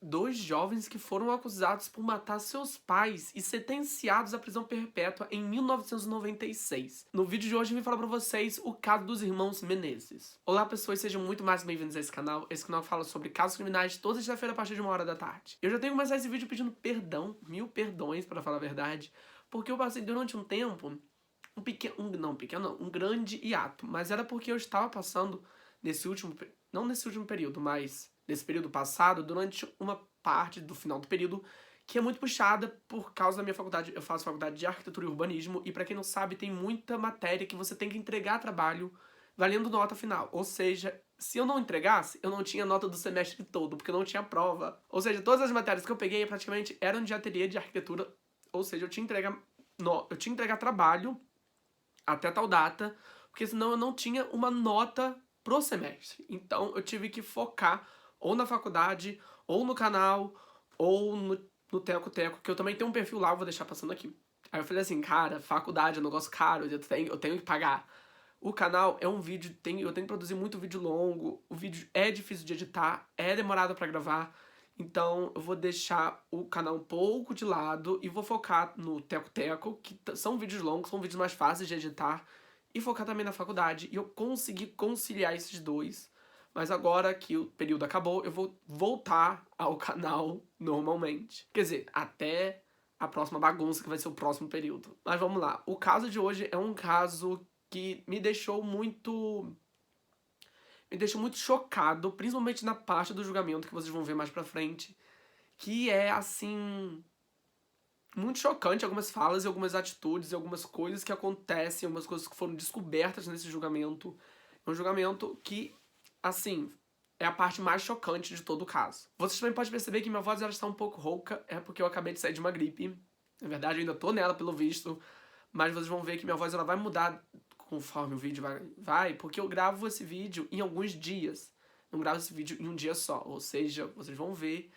dois jovens que foram acusados por matar seus pais e sentenciados à prisão perpétua em 1996. No vídeo de hoje eu vim falar pra vocês o caso dos irmãos Menezes. Olá pessoas, sejam muito mais bem-vindos a esse canal. Esse canal fala sobre casos criminais toda sexta-feira a partir de 1h da tarde. Eu já tenho que começar esse vídeo pedindo perdão, 1000 perdões pra falar a verdade, porque eu passei durante um tempo um grande hiato, mas era porque eu estava passando não nesse último período, mas nesse período passado, durante uma parte do final do período, que é muito puxada por causa da minha faculdade. Eu faço faculdade de arquitetura e urbanismo, e pra quem não sabe, tem muita matéria que você tem que entregar trabalho valendo nota final. Ou seja, se eu não entregasse, eu não tinha nota do semestre todo, porque eu não tinha prova. Ou seja, todas as matérias que eu peguei praticamente eram de ateliê de arquitetura, ou seja, eu tinha que entregar trabalho até tal data, porque senão eu não tinha uma nota pro semestre. Então eu tive que focar ou na faculdade, ou no canal, ou no Teco Teco, que eu também tenho um perfil lá, eu vou deixar passando aqui. Aí eu falei assim, cara, faculdade é um negócio caro, eu tenho que pagar. O canal é um vídeo, eu tenho que produzir muito vídeo longo, o vídeo é difícil de editar, é demorado pra gravar, então eu vou deixar o canal um pouco de lado e vou focar no Teco Teco, que são vídeos longos, são vídeos mais fáceis de editar, e focar também na faculdade. E eu consegui conciliar esses dois, mas agora que o período acabou, eu vou voltar ao canal normalmente. Quer dizer, até a próxima bagunça, que vai ser o próximo período. Mas vamos lá, o caso de hoje é um caso que me deixou muito chocado, principalmente na parte do julgamento que vocês vão ver mais pra frente, que é, assim, muito chocante algumas falas e algumas atitudes e algumas coisas que acontecem, algumas coisas que foram descobertas nesse julgamento. É um julgamento que, assim, é a parte mais chocante de todo o caso. Vocês também podem perceber que minha voz ela está um pouco rouca, é porque eu acabei de sair de uma gripe. Na verdade, eu ainda tô nela, pelo visto, mas vocês vão ver que minha voz ela vai mudar conforme o vídeo vai, porque eu gravo esse vídeo em alguns dias. Não gravo esse vídeo em um dia só, ou seja, vocês vão ver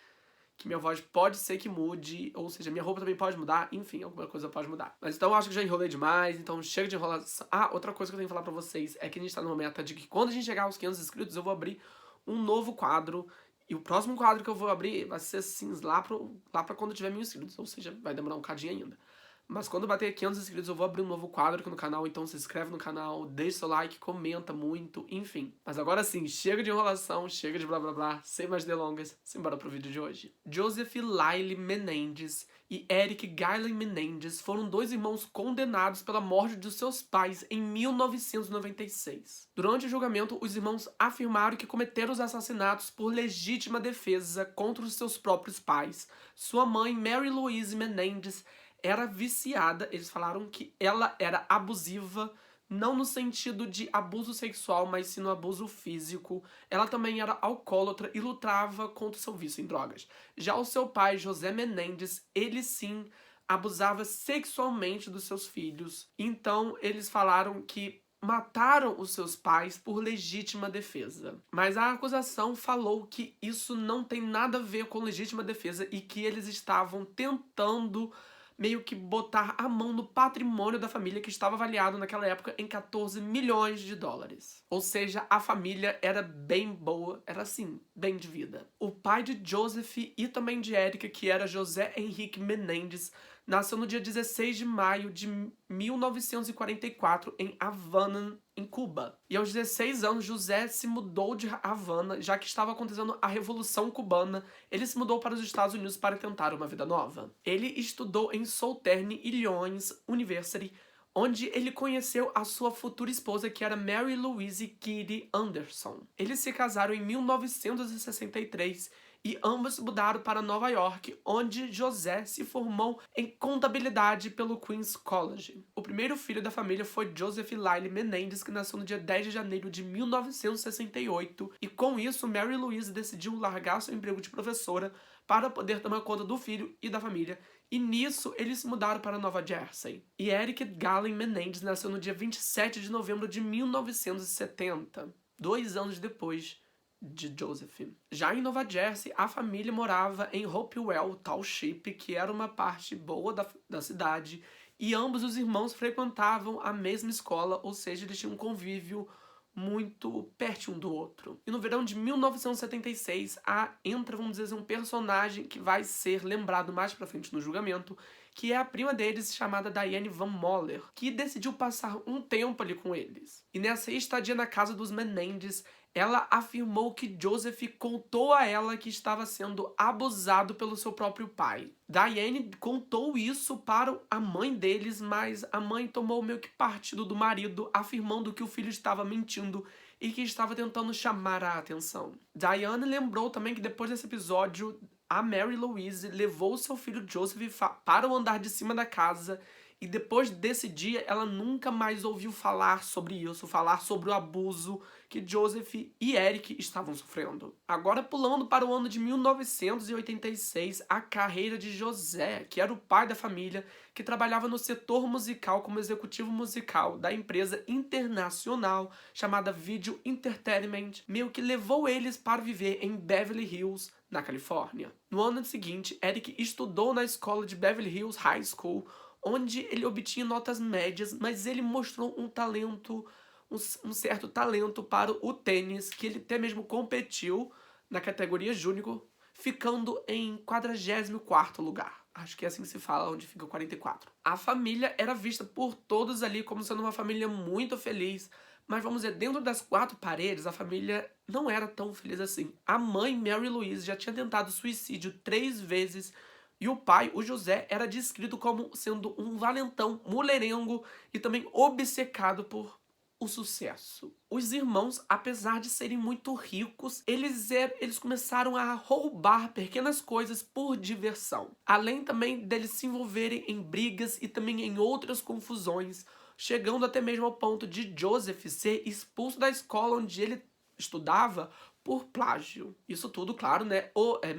que minha voz pode ser que mude, ou seja, minha roupa também pode mudar, enfim, alguma coisa pode mudar. Mas então eu acho que já enrolei demais, então chega de enrolação. Ah, outra coisa que eu tenho que falar pra vocês é que a gente tá numa meta de que quando a gente chegar aos 500 inscritos, eu vou abrir um novo quadro, e o próximo quadro que eu vou abrir vai ser assim, lá pra quando tiver 1000 inscritos, ou seja, vai demorar um cadinho ainda. Mas quando bater 500 inscritos eu vou abrir um novo quadro aqui no canal, então se inscreve no canal, deixa seu like, comenta muito, enfim. Mas agora sim, chega de enrolação, chega de blá blá blá, sem mais delongas, simbora pro vídeo de hoje. Joseph Lyle Menendez e Eric Galen Menendez foram dois irmãos condenados pela morte de seus pais em 1996. Durante o julgamento, os irmãos afirmaram que cometeram os assassinatos por legítima defesa contra os seus próprios pais. Sua mãe, Mary Louise Menendez, era viciada, eles falaram que ela era abusiva, não no sentido de abuso sexual, mas sim no abuso físico. Ela também era alcoólatra e lutava contra o seu vício em drogas. Já o seu pai, José Menendez, ele sim abusava sexualmente dos seus filhos. Então eles falaram que mataram os seus pais por legítima defesa. Mas a acusação falou que isso não tem nada a ver com legítima defesa e que eles estavam tentando meio que botar a mão no patrimônio da família, que estava avaliado naquela época em 14 milhões de dólares. Ou seja, a família era bem boa, era assim, bem de vida. O pai de Joseph e também de Erika, que era José Henrique Menendez, nasceu no dia 16 de maio de 1944 em Havana, em Cuba. E aos 16 anos, José se mudou de Havana, já que estava acontecendo a Revolução Cubana. Ele se mudou para os Estados Unidos para tentar uma vida nova. Ele estudou em Southern Illinois University, onde ele conheceu a sua futura esposa, que era Mary Louise Kitty Anderson. Eles se casaram em 1963 e ambos mudaram para Nova York, onde José se formou em contabilidade pelo Queens College. O primeiro filho da família foi Joseph Lyle Menendez, que nasceu no dia 10 de janeiro de 1968, e com isso Mary Louise decidiu largar seu emprego de professora para poder tomar conta do filho e da família, e nisso eles se mudaram para Nova Jersey. E Eric Galen Menendez nasceu no dia 27 de novembro de 1970, 2 anos depois de Joseph. Já em Nova Jersey, a família morava em Hopewell Township, que era uma parte boa da cidade, e ambos os irmãos frequentavam a mesma escola, ou seja, eles tinham um convívio muito perto um do outro. E no verão de 1976, entra, vamos dizer assim, um personagem que vai ser lembrado mais pra frente no julgamento, que é a prima deles, chamada Diane Van Moller, que decidiu passar um tempo ali com eles. E nessa estadia na casa dos Menendez, ela afirmou que Joseph contou a ela que estava sendo abusado pelo seu próprio pai. Diane contou isso para a mãe deles, mas a mãe tomou meio que partido do marido, afirmando que o filho estava mentindo e que estava tentando chamar a atenção. Diane lembrou também que depois desse episódio, a Mary Louise levou seu filho Joseph para o andar de cima da casa e depois desse dia ela nunca mais ouviu falar sobre isso, falar sobre o abuso que Joseph e Eric estavam sofrendo. Agora pulando para o ano de 1986, a carreira de José, que era o pai da família, que trabalhava no setor musical como executivo musical da empresa internacional chamada Video Entertainment, meio que levou eles para viver em Beverly Hills, na Califórnia. No ano seguinte, Eric estudou na escola de Beverly Hills High School, onde ele obtinha notas médias, mas ele mostrou um certo talento para o tênis, que ele até mesmo competiu na categoria júnior, ficando em 44º lugar. Acho que é assim que se fala, onde fica o 44. A família era vista por todos ali como sendo uma família muito feliz, mas vamos dizer, dentro das 4 paredes, a família não era tão feliz assim. A mãe, Mary Louise, já tinha tentado suicídio 3 vezes, e o pai, o José, era descrito como sendo um valentão, mulherengo e também obcecado por o sucesso. Os irmãos, apesar de serem muito ricos, eles começaram a roubar pequenas coisas por diversão. Além também deles se envolverem em brigas e também em outras confusões, chegando até mesmo ao ponto de Joseph ser expulso da escola onde ele estudava por plágio. Isso tudo, claro, né,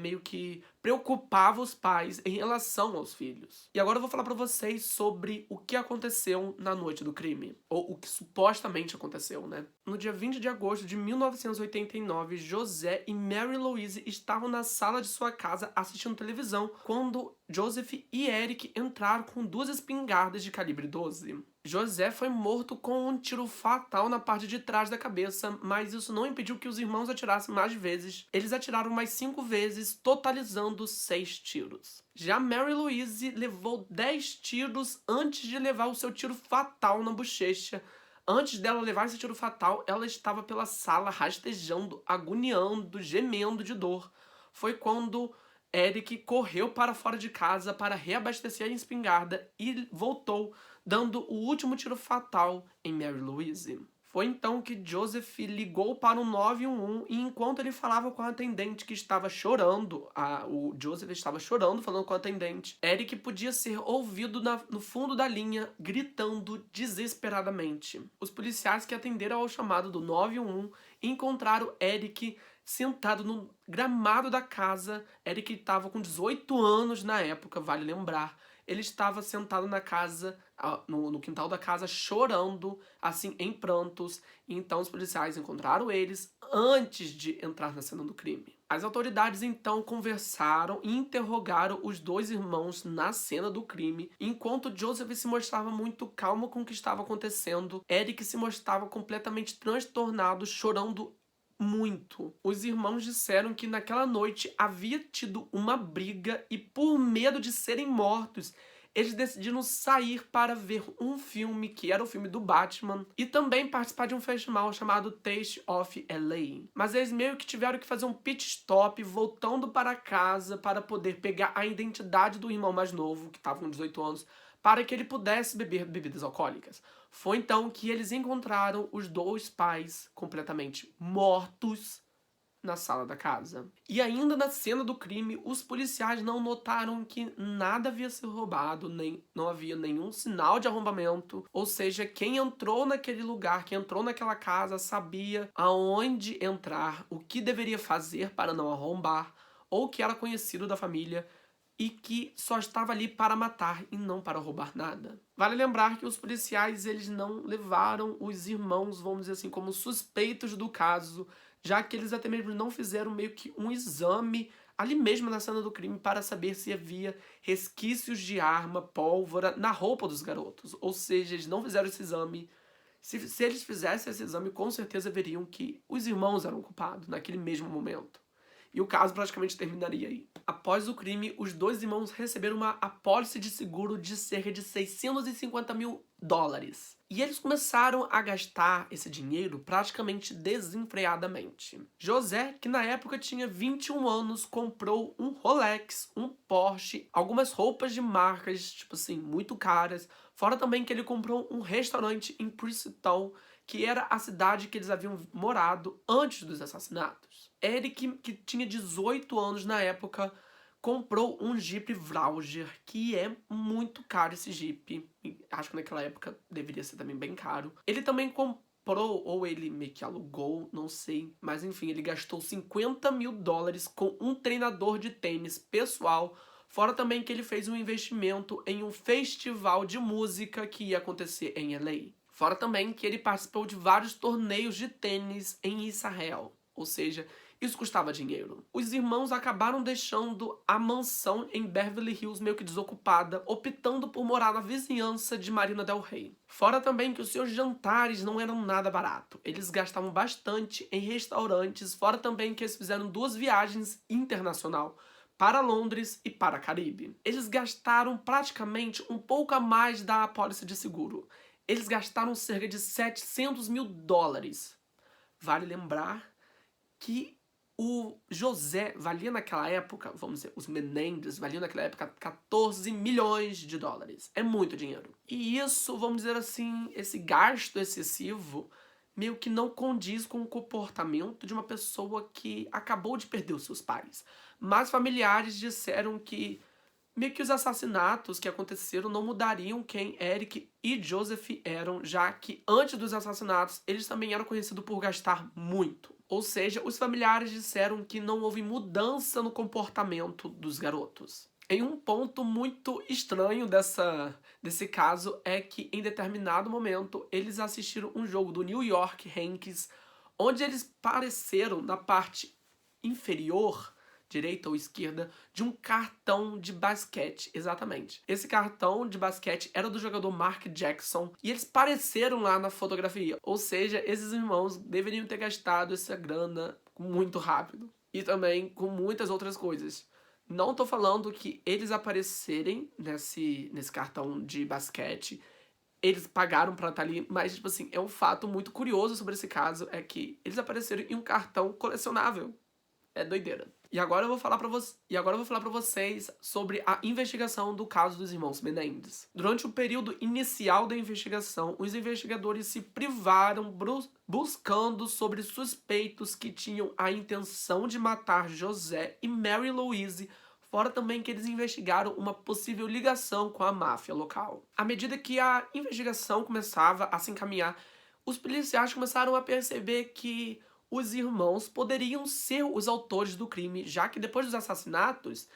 meio que preocupava os pais em relação aos filhos. E agora eu vou falar pra vocês sobre o que aconteceu na noite do crime, ou o que supostamente aconteceu, né? No dia 20 de agosto de 1989, José e Mary Louise estavam na sala de sua casa assistindo televisão quando Joseph e Eric entraram com 2 espingardas de calibre 12. José foi morto com um tiro fatal na parte de trás da cabeça, mas isso não impediu que os irmãos atirassem mais vezes. Eles atiraram mais 5 vezes, totalizando 6 tiros. Já Mary Louise levou 10 tiros antes de levar o seu tiro fatal na bochecha. Antes dela levar esse tiro fatal, ela estava pela sala rastejando, agoniando, gemendo de dor. Foi quando Eric correu para fora de casa para reabastecer a espingarda e voltou, dando o último tiro fatal em Mary Louise. Foi então que Joseph ligou para o 911 e enquanto ele falava com a atendente que estava chorando, o Joseph estava chorando falando com a atendente, Eric podia ser ouvido no fundo da linha gritando desesperadamente. Os policiais que atenderam ao chamado do 911 encontraram Eric sentado no gramado da casa. Eric estava com 18 anos na época, vale lembrar. Ele estava sentado na casa, no quintal da casa, chorando, assim, em prantos. E então os policiais encontraram eles antes de entrar na cena do crime. As autoridades então conversaram e interrogaram os 2 irmãos na cena do crime. Enquanto Joseph se mostrava muito calmo com o que estava acontecendo, Eric se mostrava completamente transtornado, chorando muito. Os irmãos disseram que naquela noite havia tido uma briga e por medo de serem mortos, eles decidiram sair para ver um filme, que era o filme do Batman, e também participar de um festival chamado Taste of LA. Mas eles meio que tiveram que fazer um pit stop voltando para casa para poder pegar a identidade do irmão mais novo, que estava com 18 anos, para que ele pudesse beber bebidas alcoólicas. Foi então que eles encontraram os 2 pais completamente mortos na sala da casa. E ainda na cena do crime, os policiais não notaram que nada havia sido roubado, não havia nenhum sinal de arrombamento, ou seja, quem entrou naquele lugar, quem entrou naquela casa, sabia aonde entrar, o que deveria fazer para não arrombar, ou que era conhecido da família, e que só estava ali para matar e não para roubar nada. Vale lembrar que os policiais eles não levaram os irmãos, vamos dizer assim, como suspeitos do caso, já que eles até mesmo não fizeram meio que um exame ali mesmo na cena do crime para saber se havia resquícios de arma, pólvora na roupa dos garotos. Ou seja, eles não fizeram esse exame Se eles fizessem esse exame, com certeza veriam que os irmãos eram culpados naquele mesmo momento. E o caso praticamente terminaria aí. Após o crime, os dois irmãos receberam uma apólice de seguro de cerca de 650 mil dólares. E eles começaram a gastar esse dinheiro praticamente desenfreadamente. José, que na época tinha 21 anos, comprou um Rolex, um Porsche, algumas roupas de marcas, tipo assim, muito caras. Fora também que ele comprou um restaurante em Princeton, que era a cidade que eles haviam morado antes dos assassinatos. Eric, que tinha 18 anos na época, comprou um Jeep Wrangler, que é muito caro esse Jeep. Acho que naquela época deveria ser também bem caro. Ele também comprou, ou ele meio que alugou, não sei. Mas enfim, ele gastou 50 mil dólares com um treinador de tênis pessoal. Fora também que ele fez um investimento em um festival de música que ia acontecer em LA. Fora também que ele participou de vários torneios de tênis em Israel. Ou seja, isso custava dinheiro. Os irmãos acabaram deixando a mansão em Beverly Hills meio que desocupada, optando por morar na vizinhança de Marina del Rey. Fora também que os seus jantares não eram nada barato. Eles gastavam bastante em restaurantes, fora também que eles fizeram 2 viagens internacional para Londres e para Caribe. Eles gastaram praticamente um pouco a mais da apólice de seguro. Eles gastaram cerca de 700 mil dólares. Vale lembrar que o José valia naquela época, vamos dizer, os Menendez valiam naquela época 14 milhões de dólares. É muito dinheiro. E isso, vamos dizer assim, esse gasto excessivo meio que não condiz com o comportamento de uma pessoa que acabou de perder os seus pais. Mas familiares disseram que meio que os assassinatos que aconteceram não mudariam quem Eric e Joseph eram, já que antes dos assassinatos eles também eram conhecidos por gastar muito. Ou seja, os familiares disseram que não houve mudança no comportamento dos garotos. Em um ponto muito estranho desse caso é que em determinado momento eles assistiram um jogo do New York Yankees, onde eles apareceram na parte inferior, direita ou esquerda, de um cartão de basquete, exatamente. Esse cartão de basquete era do jogador Mark Jackson e eles apareceram lá na fotografia. Ou seja, esses irmãos deveriam ter gastado essa grana muito rápido. E também com muitas outras coisas. Não tô falando que eles aparecerem nesse cartão de basquete, eles pagaram pra estar ali, mas, tipo assim, é um fato muito curioso sobre esse caso, é que eles apareceram em um cartão colecionável. É doideira. E agora eu vou falar para vocês sobre a investigação do caso dos irmãos Menendez. Durante o período inicial da investigação, os investigadores se privaram buscando sobre suspeitos que tinham a intenção de matar José e Mary Louise, fora também que eles investigaram uma possível ligação com a máfia local. À medida que a investigação começava a se encaminhar, os policiais começaram a perceber que os irmãos poderiam ser os autores do crime, já que depois dos assassinatos,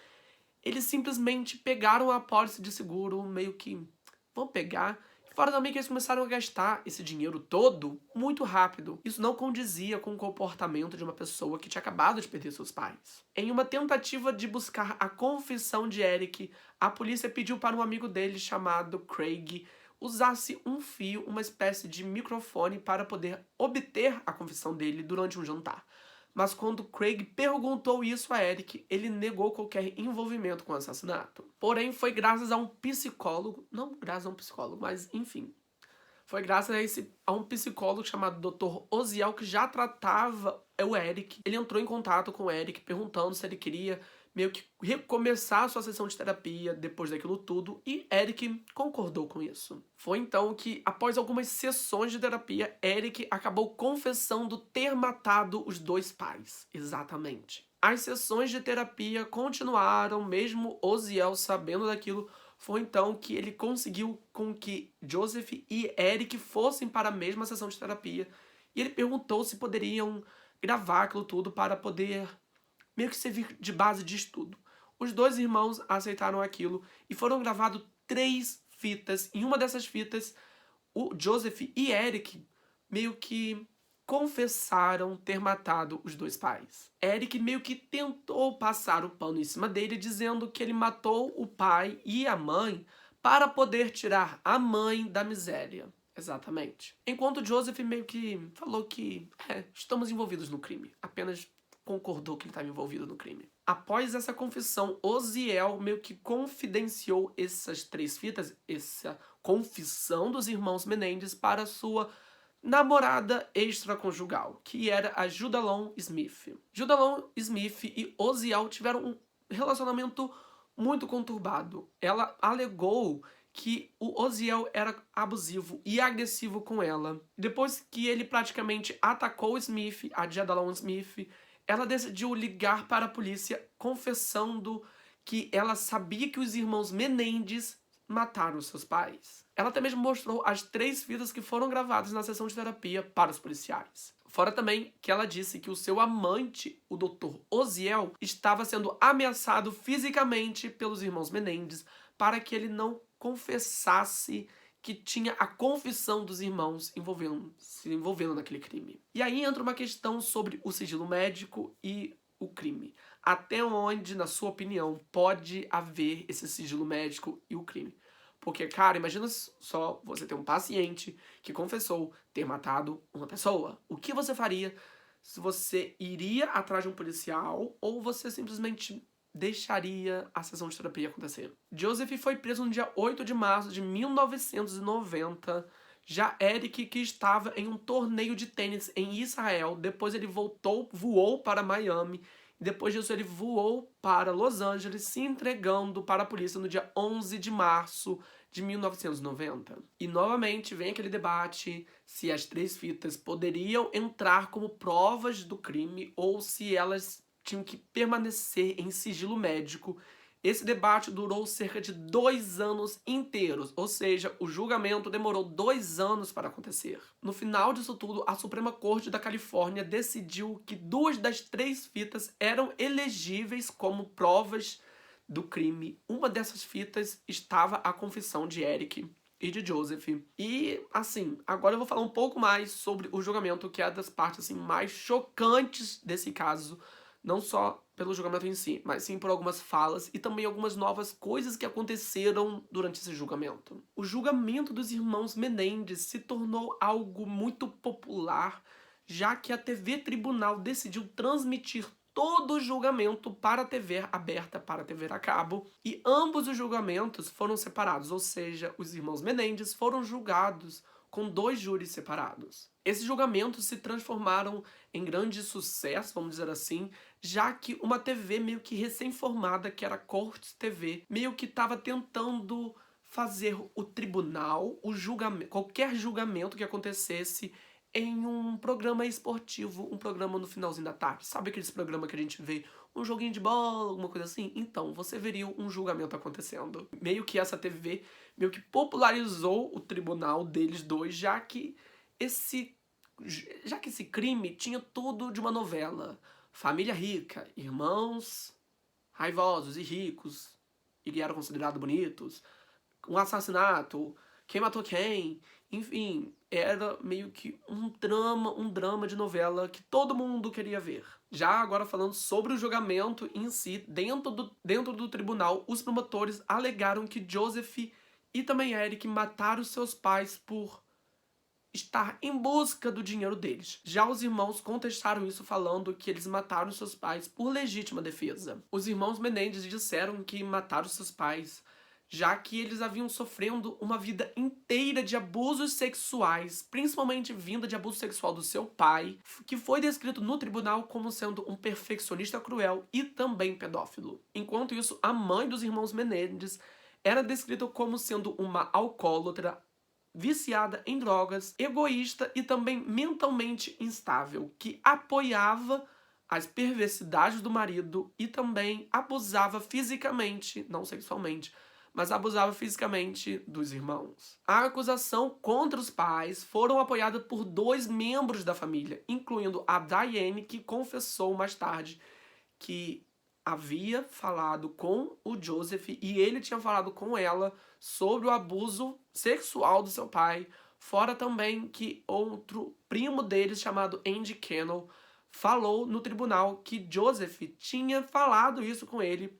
eles simplesmente pegaram a apólice de seguro, meio que, vão pegar. Fora também que eles começaram a gastar esse dinheiro todo muito rápido. Isso não condizia com o comportamento de uma pessoa que tinha acabado de perder seus pais. Em uma tentativa de buscar a confissão de Eric, a polícia pediu para um amigo dele chamado Craig usasse um fio, uma espécie de microfone, para poder obter a confissão dele durante um jantar. Mas quando Craig perguntou isso a Eric, ele negou qualquer envolvimento com o assassinato. Porém, foi graças a um psicólogo, não graças a um psicólogo, mas enfim, foi graças a um psicólogo chamado Dr. Oziel, que já tratava o Eric. Ele entrou em contato com o Eric, perguntando se ele queria meio que recomeçar a sua sessão de terapia depois daquilo tudo, e Eric concordou com isso. Foi então que, após algumas sessões de terapia, Eric acabou confessando ter matado os dois pais. Exatamente. As sessões de terapia continuaram, mesmo Oziel sabendo daquilo. Foi então que ele conseguiu com que Joseph e Eric fossem para a mesma sessão de terapia, e ele perguntou se poderiam gravar aquilo tudo para poder meio que servir de base de estudo. Os dois irmãos aceitaram aquilo e foram gravadas 3 fitas. Em uma dessas fitas, o Joseph e Eric meio que confessaram ter matado os dois pais. Eric meio que tentou passar o pano em cima dele, dizendo que ele matou o pai e a mãe para poder tirar a mãe da miséria. Exatamente. Enquanto Joseph meio que falou que estamos envolvidos no crime. Apenas concordou que ele estava envolvido no crime. Após essa confissão, Oziel meio que confidenciou essas 3 fitas, essa confissão dos irmãos Menendez para sua namorada extraconjugal, que era a Judalon Smith. Judalon Smith e Oziel tiveram um relacionamento muito conturbado. Ela alegou que o Oziel era abusivo e agressivo com ela. Depois que ele praticamente atacou Smith, a Judalon Smith, ela decidiu ligar para a polícia confessando que ela sabia que os irmãos Menendez mataram seus pais. Ela até mesmo mostrou as 3 fitas que foram gravadas na sessão de terapia para os policiais. Fora também que ela disse que o seu amante, o Dr. Oziel, estava sendo ameaçado fisicamente pelos irmãos Menendez para que ele não confessasse que tinha a confissão dos irmãos se envolvendo naquele crime. E aí entra uma questão sobre o sigilo médico e o crime. Até onde, na sua opinião, pode haver esse sigilo médico e o crime? Porque, cara, imagina só você ter um paciente que confessou ter matado uma pessoa. O que você faria? Se você iria atrás de um policial ou você simplesmente deixaria a sessão de terapia acontecer? Joseph foi preso no dia 8 de março de 1990. Já Eric, que estava em um torneio de tênis em Israel, depois ele voou para Miami. Depois disso, ele voou para Los Angeles, se entregando para a polícia no dia 11 de março de 1990. E novamente vem aquele debate se as 3 fitas poderiam entrar como provas do crime ou se elas tinham que permanecer em sigilo médico. Esse debate durou cerca de 2 anos inteiros, ou seja, o julgamento demorou 2 anos para acontecer. No final disso tudo, a Suprema Corte da Califórnia decidiu que 2 das 3 fitas eram elegíveis como provas do crime. Uma dessas fitas estava a confissão de Eric e de Joseph. E, assim, agora eu vou falar um pouco mais sobre o julgamento, que é das partes assim, mais chocantes desse caso. Não só pelo julgamento em si, mas sim por algumas falas e também algumas novas coisas que aconteceram durante esse julgamento. O julgamento dos irmãos Menendez se tornou algo muito popular, já que a TV Tribunal decidiu transmitir todo o julgamento para a TV aberta, para a TV a cabo, e ambos os julgamentos foram separados, ou seja, os irmãos Menendez foram julgados com 2 júris separados. Esses julgamentos se transformaram em grande sucesso, vamos dizer assim, já que uma TV meio que recém-formada, que era a Cortes TV, meio que estava tentando fazer o tribunal, qualquer julgamento que acontecesse em um programa esportivo, um programa no finalzinho da tarde. Sabe aqueles programas que a gente vê um joguinho de bola, alguma coisa assim? Então, você veria um julgamento acontecendo. Meio que essa TV meio que popularizou o tribunal deles 2, já que esse crime tinha tudo de uma novela. Família rica, irmãos raivosos e ricos, e que eram considerados bonitos, um assassinato, quem matou quem, enfim, era meio que um drama de novela que todo mundo queria ver. Já agora falando sobre o julgamento em si, dentro do tribunal, os promotores alegaram que Joseph e também Eric mataram seus pais por estar em busca do dinheiro deles. Já os irmãos contestaram isso falando que eles mataram seus pais por legítima defesa. Os irmãos Menendez disseram que mataram seus pais já que eles haviam sofrendo uma vida inteira de abusos sexuais, principalmente vinda de abuso sexual do seu pai, que foi descrito no tribunal como sendo um perfeccionista cruel e também pedófilo. Enquanto isso, a mãe dos irmãos Menendez era descrita como sendo uma alcoólatra, viciada em drogas, egoísta e também mentalmente instável, que apoiava as perversidades do marido e também abusava fisicamente, não sexualmente, mas abusava fisicamente dos irmãos. A acusação contra os pais foram apoiadas por 2 membros da família, incluindo a Diane, que confessou mais tarde que havia falado com o Joseph e ele tinha falado com ela sobre o abuso sexual do seu pai, fora também que outro primo deles, chamado Andy Cannell, falou no tribunal que Joseph tinha falado isso com ele,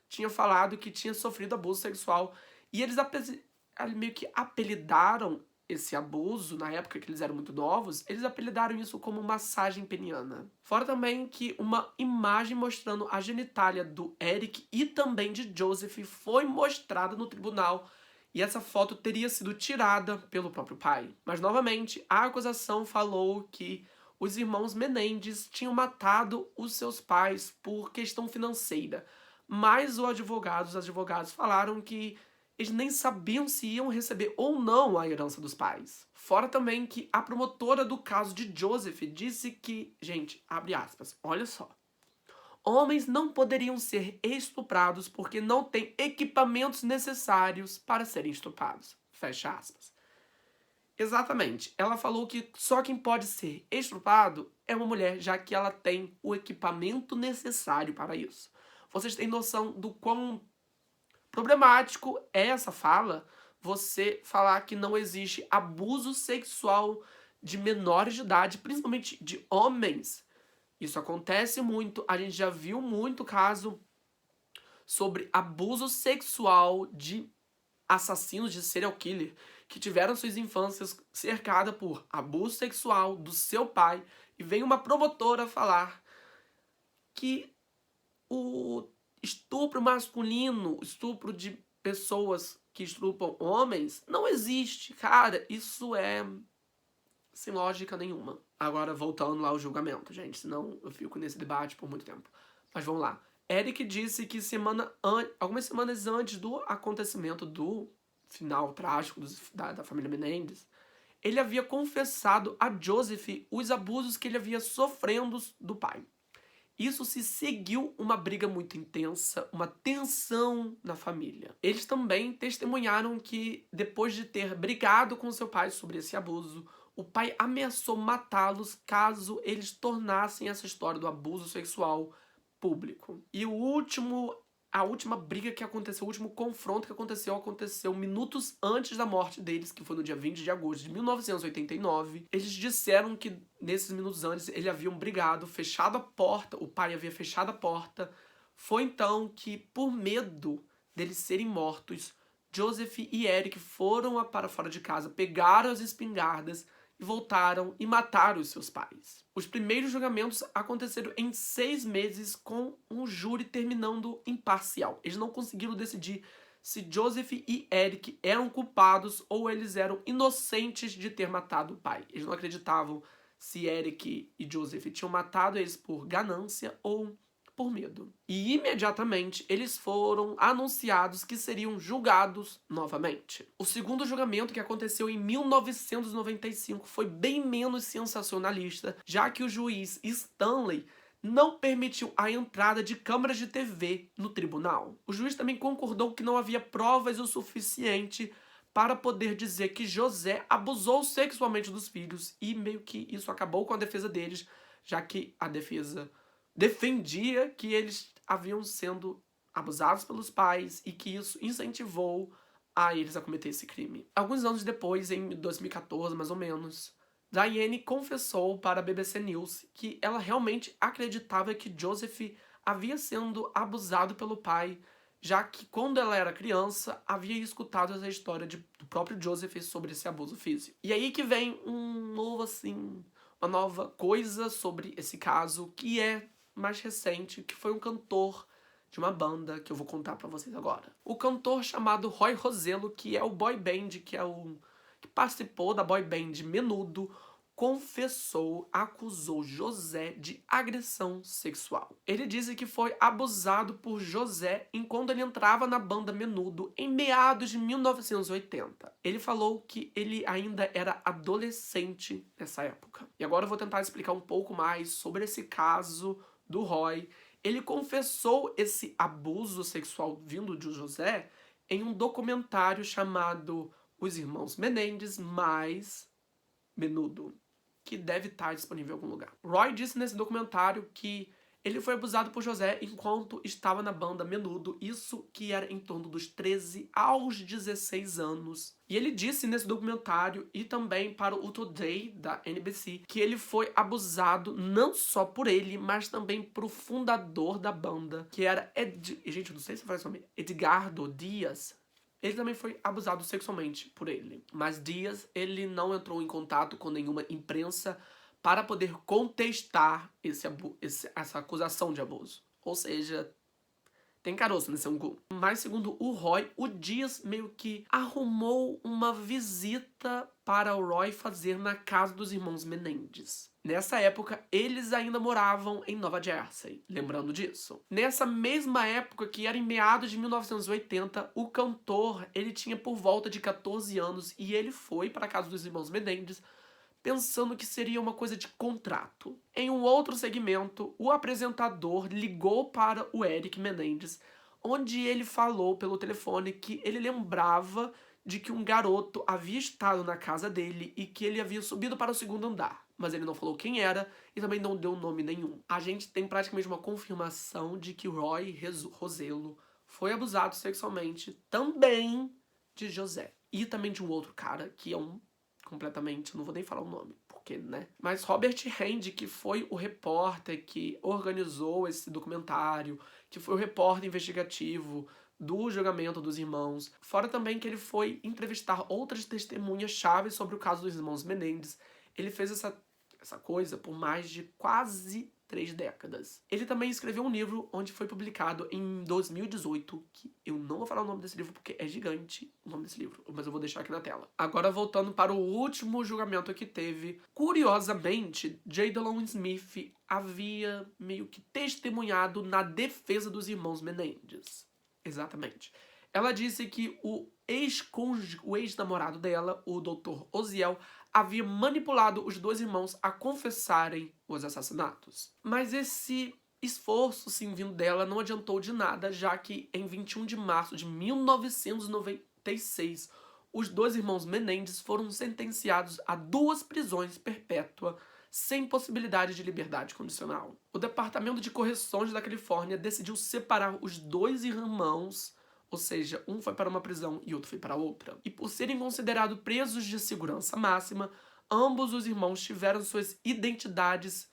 tinha falado que tinha sofrido abuso sexual, e eles meio que apelidaram esse abuso, na época que eles eram muito novos, eles apelidaram isso como massagem peniana. Fora também que uma imagem mostrando a genitália do Eric e também de Joseph foi mostrada no tribunal, e essa foto teria sido tirada pelo próprio pai. Mas, novamente, a acusação falou que os irmãos Menendez tinham matado os seus pais por questão financeira. Mas os advogados falaram que eles nem sabiam se iam receber ou não a herança dos pais. Fora também que a promotora do caso de Joseph disse que, gente, abre aspas, olha só. Homens não poderiam ser estuprados porque não têm equipamentos necessários para serem estuprados. Fecha aspas. Exatamente. Ela falou que só quem pode ser estuprado é uma mulher, já que ela tem o equipamento necessário para isso. Vocês têm noção do quão problemático é essa fala? Você falar que não existe abuso sexual de menores de idade, principalmente de homens. Isso acontece muito, a gente já viu muito caso sobre abuso sexual de assassinos de serial killer que tiveram suas infâncias cercadas por abuso sexual do seu pai, e vem uma promotora falar que o estupro masculino, estupro de pessoas que estupram homens, não existe. Cara, isso é sem lógica nenhuma. Agora, voltando lá ao julgamento, gente, senão eu fico nesse debate por muito tempo. Mas vamos lá. Eric disse que algumas semanas antes do acontecimento do final trágico da família Menendez, ele havia confessado a Joseph os abusos que ele havia sofrendo do pai. Isso se seguiu uma briga muito intensa, uma tensão na família. Eles também testemunharam que, depois de ter brigado com seu pai sobre esse abuso, o pai ameaçou matá-los caso eles tornassem essa história do abuso sexual público. E a última briga que aconteceu, o último confronto que aconteceu minutos antes da morte deles, que foi no dia 20 de agosto de 1989. Eles disseram que nesses minutos antes eles haviam brigado, fechado a porta, o pai havia fechado a porta. Foi então que, por medo deles serem mortos, Joseph e Eric foram para fora de casa, pegaram as espingardas e voltaram e mataram os seus pais. Os primeiros julgamentos aconteceram em 6 meses, com um júri terminando imparcial. Eles não conseguiram decidir se Joseph e Eric eram culpados ou eles eram inocentes de ter matado o pai. Eles não acreditavam se Eric e Joseph tinham matado eles por ganância ou por medo. E imediatamente eles foram anunciados que seriam julgados novamente. O segundo julgamento, que aconteceu em 1995, foi bem menos sensacionalista, já que o juiz Stanley não permitiu a entrada de câmeras de TV no tribunal. O juiz também concordou que não havia provas o suficiente para poder dizer que José abusou sexualmente dos filhos, e meio que isso acabou com a defesa deles, já que a defesa defendia que eles haviam sendo abusados pelos pais e que isso incentivou a eles a cometer esse crime. Alguns anos depois, em 2014 mais ou menos, Diane confessou para a BBC News que ela realmente acreditava que Joseph havia sido abusado pelo pai, já que quando ela era criança havia escutado essa história do próprio Joseph sobre esse abuso físico. E aí que vem uma nova coisa sobre esse caso, que é mais recente, que foi um cantor de uma banda que eu vou contar pra vocês agora. O cantor chamado Roy Rosello, que é o boy band, que participou da boy band Menudo, acusou José de agressão sexual. Ele disse que foi abusado por José enquanto ele entrava na banda Menudo em meados de 1980. Ele falou que ele ainda era adolescente nessa época. E agora eu vou tentar explicar um pouco mais sobre esse caso do Roy. Ele confessou esse abuso sexual vindo de José em um documentário chamado Os Irmãos Menendez mais Menudo, que deve estar disponível em algum lugar. Roy disse nesse documentário que ele foi abusado por José enquanto estava na banda Menudo, isso que era em torno dos 13 aos 16 anos. E ele disse nesse documentário, e também para o Today da NBC, que ele foi abusado não só por ele, mas também por o fundador da banda, que era gente, eu não sei se fala esse nome, Edgardo Dias. ele também foi abusado sexualmente por ele. Mas Diaz, ele não entrou em contato com nenhuma imprensa para poder contestar essa acusação de abuso. Ou seja, tem caroço nesse angu. Mas segundo o Roy, o Diaz meio que arrumou uma visita para o Roy fazer na casa dos irmãos Menendez. Nessa época, eles ainda moravam em Nova Jersey, lembrando disso. Nessa mesma época, que era em meados de 1980, o cantor, ele tinha por volta de 14 anos e ele foi para a casa dos irmãos Menendez pensando que seria uma coisa de contrato. Em um outro segmento, o apresentador ligou para o Eric Menendez, onde ele falou pelo telefone que ele lembrava de que um garoto havia estado na casa dele e que ele havia subido para o segundo andar, mas ele não falou quem era e também não deu nome nenhum. A gente tem praticamente uma confirmação de que Roy Rosello foi abusado sexualmente também de José. E também de um outro cara, que é um completamente, não vou nem falar o nome, porque, né? Mas Robert Hand, que foi o repórter que organizou esse documentário, que foi o repórter investigativo do julgamento dos irmãos, fora também que ele foi entrevistar outras testemunhas-chave sobre o caso dos irmãos Menendez. Ele fez essa coisa por mais de quase 3 décadas. Ele também escreveu um livro onde foi publicado em 2018, que eu não vou falar o nome desse livro porque é gigante o nome desse livro, mas eu vou deixar aqui na tela. Agora voltando para o último julgamento que teve, curiosamente, Jada Smith havia meio que testemunhado na defesa dos irmãos Menendez. Exatamente. Ela disse que o ex-namorado dela, o Dr. Oziel, havia manipulado os dois irmãos a confessarem os assassinatos. Mas esse esforço, sim, vindo dela, não adiantou de nada, já que em 21 de março de 1996, os dois irmãos Menendez foram sentenciados a 2 prisões perpétuas sem possibilidade de liberdade condicional. O Departamento de Correções da Califórnia decidiu separar os dois irmãos, ou seja, um foi para uma prisão e outro foi para outra. E por serem considerados presos de segurança máxima, ambos os irmãos tiveram suas identidades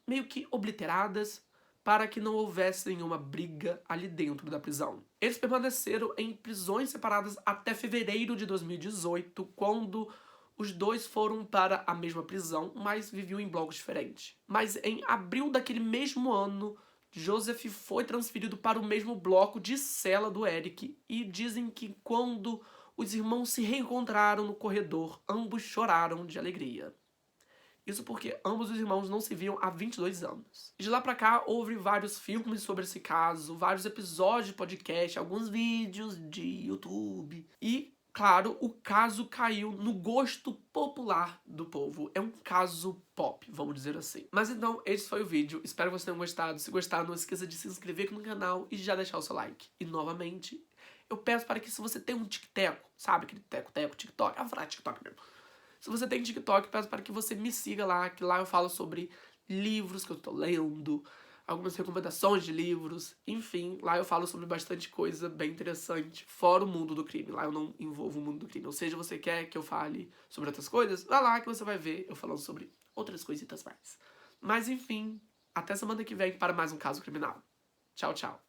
meio que obliteradas para que não houvesse nenhuma briga ali dentro da prisão. Eles permaneceram em prisões separadas até fevereiro de 2018, quando os dois foram para a mesma prisão, mas viviam em blocos diferentes. Mas em abril daquele mesmo ano, Joseph foi transferido para o mesmo bloco de cela do Eric e dizem que quando os irmãos se reencontraram no corredor, ambos choraram de alegria. Isso porque ambos os irmãos não se viam há 22 anos. De lá pra cá, houve vários filmes sobre esse caso, vários episódios de podcast, alguns vídeos de YouTube. E, claro, o caso caiu no gosto popular do povo. É um caso pop, vamos dizer assim. Mas então, esse foi o vídeo. Espero que vocês tenham gostado. Se gostar, não esqueça de se inscrever aqui no canal e já deixar o seu like. E, novamente, eu peço para que, se você tem um TikTok, sabe aquele teco-teco, TikTok? Eu vou falar TikTok mesmo. Se você tem TikTok, peço para que você me siga lá, que lá eu falo sobre livros que eu tô lendo, algumas recomendações de livros, enfim, lá eu falo sobre bastante coisa bem interessante, fora o mundo do crime. Lá eu não envolvo o mundo do crime. Ou seja, você quer que eu fale sobre outras coisas? Vai lá que você vai ver eu falando sobre outras coisitas mais. Mas enfim, até semana que vem para mais um caso criminal. Tchau, tchau.